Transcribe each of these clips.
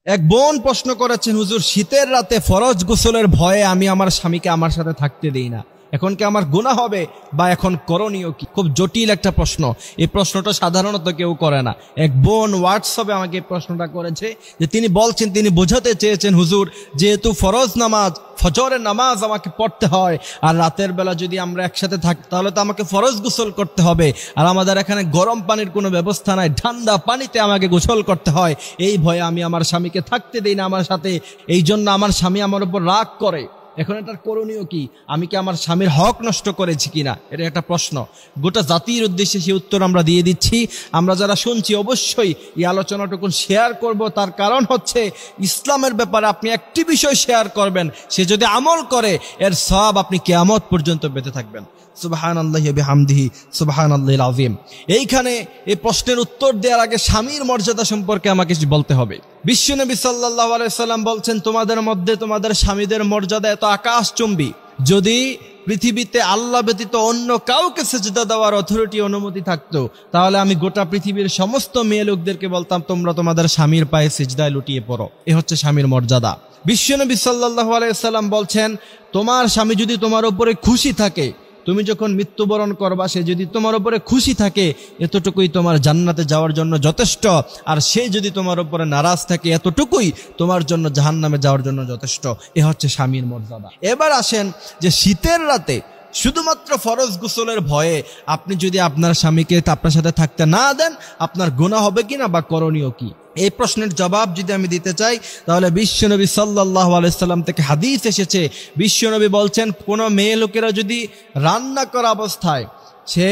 এক বোন প্রশ্ন করেছেন, হুজুর শীতের রাতে ফরজ গোসলের ভয়ে আমি আমার স্বামীকে আমার সাথে থাকতে দেই না, এখন কি আমার গুনাহ হবে বা এখন করণীয় কি? খুব জটিল একটা প্রশ্ন। এই প্রশ্নটা সাধারণত কেউ করে না। এক বোন হোয়াটসঅ্যাপে আমাকে এই প্রশ্নটা করেছে যে তিনি বলছেন, তিনি বোঝাতে চেয়েছেন, হুজুর যেহেতু ফরজ নামাজ ফজরের নামাজ আমাকে পড়তে হয়, আর রাতের বেলা যদি আমরা একসাথে থাকি তাহলে তো আমাকে ফরজ গোসল করতে হবে, আর আমাদের এখানে গরম পানির কোনো ব্যবস্থা নাই, ঠান্ডা পানিতে আমাকে গোসল করতে হয়। এই ভয়ে আমি আমার স্বামীকে থাকতে দেই না আমার সাথে, এই জন্য আমার স্বামী আমার উপর রাগ করে। এখন এটার করণীয় কি? আমি কি আমার স্বামীর হক নষ্ট করেছি কিনা? এটা একটা প্রশ্ন। গোটা জাতির উদ্দেশ্যে সেই উত্তর আমরা দিয়ে দিচ্ছি। আমরা যারা শুনছি অবশ্যই এই আলোচনাটুকু শেয়ার করব। তার কারণ হচ্ছে ইসলামের ব্যাপারে আপনি একটি বিষয় শেয়ার করবেন, সে যদি আমল করে এর সব আপনি কিয়ামত পর্যন্ত পেতে থাকবেন। সুবহানাল্লাহি ওয়া বিহামদিহি সুবহানাল্লাহিল আযীম। এইখানে এই প্রশ্নের উত্তর দেওয়ার আগে স্বামীর মর্যাদা সম্পর্কে আমাকে বলতে হবে। বিশ্বনবী সাল্লাল্লাহু আলাইহি সাল্লাম বলছেন, তোমাদের মধ্যে তোমাদের স্বামীদের মর্যাদা এত আকাশচুম্বী, যদি পৃথিবীতে আল্লাহ ব্যতীত অন্য কাউকে সিজদা দেওয়ার অথরিটি অনুমতি থাকতো তাহলে আমি গোটা পৃথিবীর সমস্ত মেয়ে লোকদেরকে বলতাম তোমরা তোমাদের স্বামীর পায়ে সিজদায় লুটিয়ে পড়ো। এ হচ্ছে স্বামীর মর্যাদা। বিশ্বনবী সাল্লাল্লাহু আলাইহি সাল্লাম বলছেন, তোমার স্বামী যদি তোমার উপরে খুশি থাকে, তুমি যখন মৃত্যুবরণ করবা সে যদি তোমার উপরে খুশি থাকে, এতটুকুই তোমার জান্নাতে যাওয়ার জন্য যথেষ্ট। আর সে যদি তোমার উপরে নারাজ থাকে, এতটুকুই তোমার জন্য জাহান্নামে যাওয়ার জন্য যথেষ্ট। এ হচ্ছে স্বামীর মর্যাদা। এবার আসেন যে শীতের রাতে শুধুমাত্র ফরজ গোসলের ভয়ে আপনি যদি আপনার স্বামীকে আপনার সাথে থাকতে না দেন, আপনার গুনাহ হবে কিনা বা করণীয় কি? এই প্রশ্নের জবাব যদি আমি দিতে চাই তাহলে বিশ্বনবী সাল্লাল্লাহু আলাইহি সাল্লাম থেকে হাদিস এসেছে। বিশ্বনবী বলছেন, কোনো মেয়ে লোকেরা যদি রান্না করা অবস্থায়, সে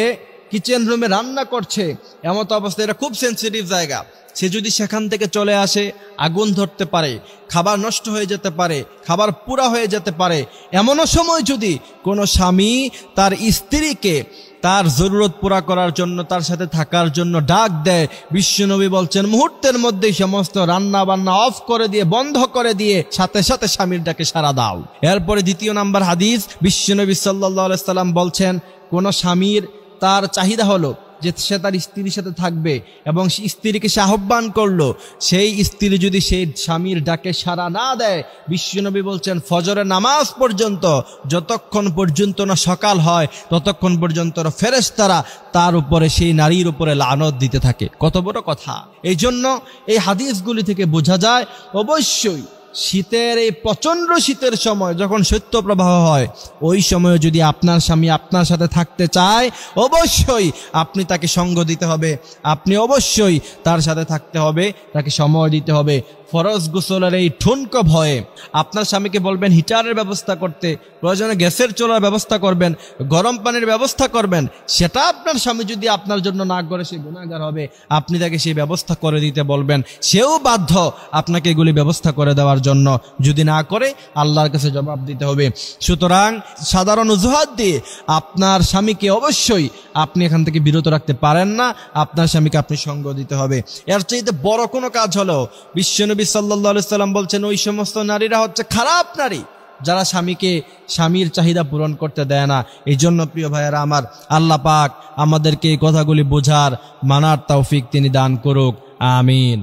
কিচেন রুমে রান্না করছে, এমত অবস্থায়, এটা খুব সেন্সিটিভ জায়গা, সে যদি সেখান থেকে চলে আসে, আগুন ধরতে পারে, খাবার নষ্ট হয়ে যেতে পারে, খাবার পুরা হয়ে যেতে পারে। এমনও সময় যদি কোনো স্বামী তার স্ত্রীকে তার জরুরত পুরা করার জন্য, তার সাথে থাকার জন্য ডাক দেয়, বিশ্বনবী বলছেন মুহূর্তের মধ্যেই সমস্ত রান্না বান্না অফ করে দিয়ে, বন্ধ করে দিয়ে সাথে সাথে স্বামীর ডাকে সাড়া দাও। এরপরে দ্বিতীয় নাম্বার হাদিস, বিশ্বনবী সাল্লাল্লাহু আলাইহি সাল্লাম বলছেন, কোন স্বামীর তার চাহিদা হলো যে সে তার স্ত্রীর সাথে থাকবে এবং স্ত্রীকে সে আহ্বান করলো, সেই স্ত্রী যদি সেই স্বামীর ডাকে সাড়া না দেয়, বিশ্বনবী বলছেন ফজরের নামাজ পর্যন্ত, যতক্ষণ পর্যন্ত না সকাল হয় ততক্ষণ পর্যন্ত ফেরেশতারা তার উপরে, সেই নারীর উপরে লানত দিতে থাকে। কত বড় কথা! এই জন্য এই হাদিসগুলি থেকে বোঝা যায় অবশ্যই শীতের, এই প্রচন্ড শীতের সময় যখন শৈত্যপ্রবাহ হয়, ওই সময়ে যদি আপনার স্বামী আপনার সাথে থাকতে চায়, অবশ্যই আপনি তাকে সঙ্গ দিতে হবে, আপনি অবশ্যই তার সাথে থাকতে হবে, তাকে সময় দিতে হবে। ফরজ গোসলের এই ঠুনকো ভয়ে আপনার স্বামীকে বলবেন হিটারের ব্যবস্থা করতে, প্রয়োজনে গ্যাসের চুলার ব্যবস্থা করবেন, গরম পানির ব্যবস্থা করবেন। সেটা আপনার স্বামী যদি আপনার জন্য না করে, সে গুনাহগার হবে। আপনি তাকে সেই ব্যবস্থা করে দিতে বলবেন, সেও বাধ্য আপনাকে এগুলি ব্যবস্থা করে দেওয়ার জন্য। যদি না করে, আল্লাহর কাছে জবাব দিতে হবে। সুতরাং সাধারণ অজুহাত দিয়ে আপনার স্বামীকে অবশ্যই আপনি এখান থেকে বিরত রাখতে পারেন না, আপনার স্বামীকে আপনি সঙ্গ দিতে হবে। এর চাইতে বড় কোনো কাজ হলো, বিশ্বনবী সাল্লাল্লাহু আলাইহি সাল্লাম বলছেন, ওই সমস্ত নারীরা হচ্ছে খারাপ নারী যারা স্বামীর চাহিদা পূরণ করতে দেয় না। এই জন্য প্রিয় ভাইয়েরা আমার, আল্লাহ পাক আমাদেরকে এই কথাগুলি বোঝার, মানার তৌফিক তিনি দান করুক। আমিন।